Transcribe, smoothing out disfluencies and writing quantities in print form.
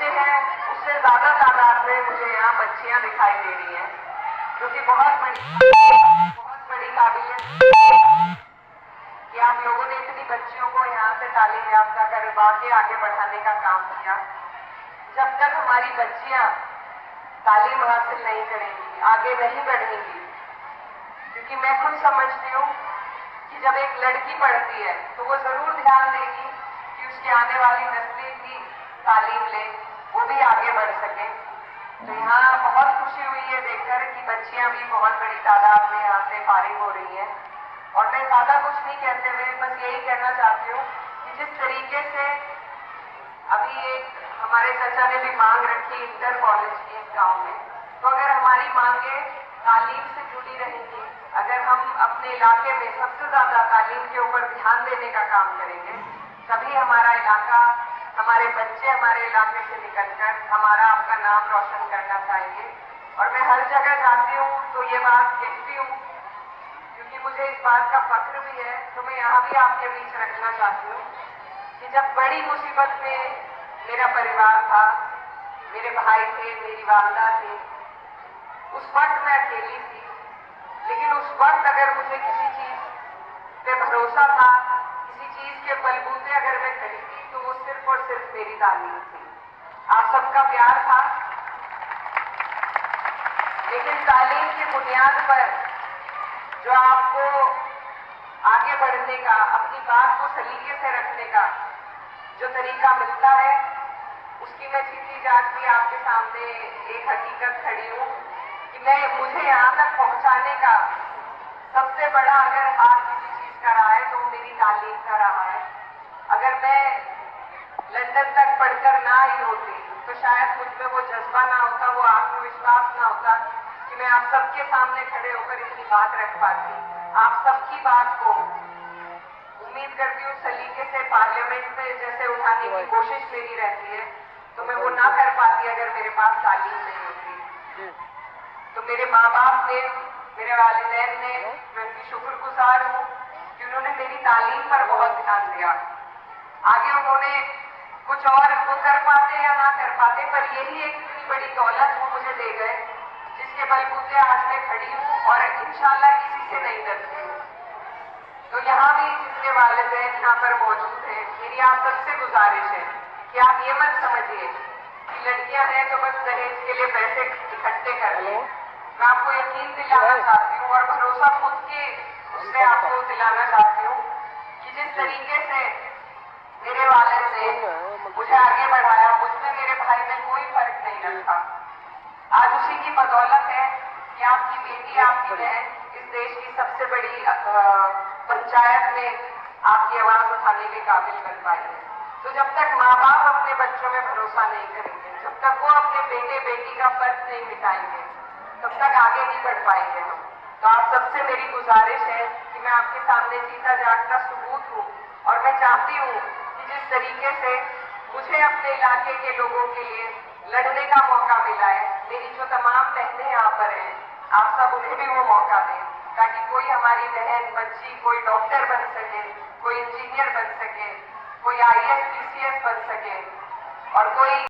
बच्चे हैं उससे ज्यादा तादाद में मुझे यहाँ बच्चियां दिखाई दे रही हैं, जो कि बहुत बड़ी काबिलियत कि आप लोगों ने इतनी बच्चियों को यहाँ से तालीम याफ्ता करवा के आगे बढ़ाने का काम किया। जब तक हमारी बच्चियां तालीम हासिल नहीं करेंगी, आगे नहीं बढ़ेंगी, क्योंकि मैं खुद समझती हूँ कि जब एक लड़की पढ़ती है तो वो जरूर ध्यान देगी कि उसकी आने वाली नस्लें भी तालीम ले, वो भी आगे बढ़ सके। तो यहाँ बहुत खुशी हुई है देखकर कि बच्चियां भी बहुत बड़ी तादाद में यहाँ से फारिग हो रही हैं। और मैं ज्यादा कुछ नहीं कहते हुए बस यही कहना चाहती हूँ कि जिस तरीके से अभी एक हमारे चाचा ने भी मांग रखी इंटर कॉलेज की इस गाँव में, तो अगर हमारी मांगे तालीम से जुड़ी रहेंगी, अगर हम अपने इलाके में सबसे ज्यादा तालीम के ऊपर ध्यान देने का काम करेंगे, तभी हमारा इलाका, हमारे बच्चे हमारे इलाके से निकलकर हमारा आपका नाम रोशन करना चाहेंगे। और मैं हर जगह जाती हूँ तो ये बात कहती हूँ, क्योंकि मुझे इस बात का फख्र भी है, तो मैं यहाँ भी आपके बीच रखना चाहती हूँ कि जब बड़ी मुसीबत में मेरा परिवार था, मेरे भाई थे, मेरी वालदा थी, उस वक्त मैं अकेली थी, लेकिन उस वक्त अगर मुझे किसी चीज पे भरोसा था, किसी चीज के बलबूते अगर मैं खड़ी थी, तो वो सिर्फ और सिर्फ मेरी तालीम थी, आप सबका प्यार था। लेकिन तालीम की बुनियाद पर जो आपको आगे बढ़ने का, अपनी बात को सलीके से रखने का जो तरीका मिलता है, उसकी मैं जीती जागती आपके सामने एक हकीकत खड़ी हूँ कि मुझे यहाँ तक पहुँचाने का सबसे बड़ा अगर हाथ किसी चीज का रहा है तो वो मेरी तालीम का रहा है। अगर मैं लंदन तक पढ़कर ना आई होती तो शायद मुझ में वो जज्बा ना होता, वो आत्मविश्वास ना होता कि मैं आप सबके सामने खड़े होकर इतनी बात रख पाती। आप सबकी बात को उम्मीद करती हूँ सलीके से पार्लियामेंट में जैसे उठाने की कोशिश मेरी रहती है, तो मैं वो ना कर पाती अगर मेरे पास तालीम नहीं होती। तो मेरे माँ बाप ने, मेरे वालिदैन ने, मैं उनकी शुक्रगुजार हूँ कि उन्होंने मेरी तालीम पर बहुत ध्यान दिया। आगे उन्होंने कुछ और वो कर पाते या ना कर पाते, पर यही एक इतनी बड़ी दौलत वो मुझे दे गए जिसके बलबूते आज मैं खड़ी हूँ और इंशाल्लाह किसी से नहीं डरती हूँ। तो यहाँ भी जितने वालिदैन यहाँ पर मौजूद हैं, मेरी आप सबसे गुजारिश है कि आप ये मत समझिए कि लड़कियां हैं तो बस दहेज के लिए पैसे इकट्ठे कर लें। मैं आपको यकीन दिलाना चाहती हूँ और भरोसा खुद के उससे आपको दिलाना चाहती हूँ कि जिस तरीके से मेरे वालिद ने मुझे आगे बढ़ाया, मुझमें मेरे भाई में कोई फर्क नहीं रखा। आज उसी की बदौलत है कि आपकी बेटी, आपकी बहन इस देश की सबसे बड़ी पंचायत में आपकी आवाज उठाने के काबिल बन पाई है। तो जब तक माँ बाप अपने बच्चों में भरोसा नहीं करेंगे, जब तक वो अपने बेटे बेटी का फर्क नहीं मिटाएंगे, तब तक आगे नहीं बढ़ पाएंगे हम। तो आप सबसे मेरी गुजारिश है कि मैं आपके सामने जीता जागता सबूत हूँ और मैं चाहती हूँ कि जिस तरीके से मुझे अपने इलाके के लोगों के लिए लड़ने का मौका मिला है, मेरी जो तमाम बहनें यहाँ पर हैं, आप सब उन्हें भी वो मौका दें ताकि कोई हमारी बहन बच्ची कोई डॉक्टर बन सके, कोई इंजीनियर बन सके, कोई IAS PCS बन सके और कोई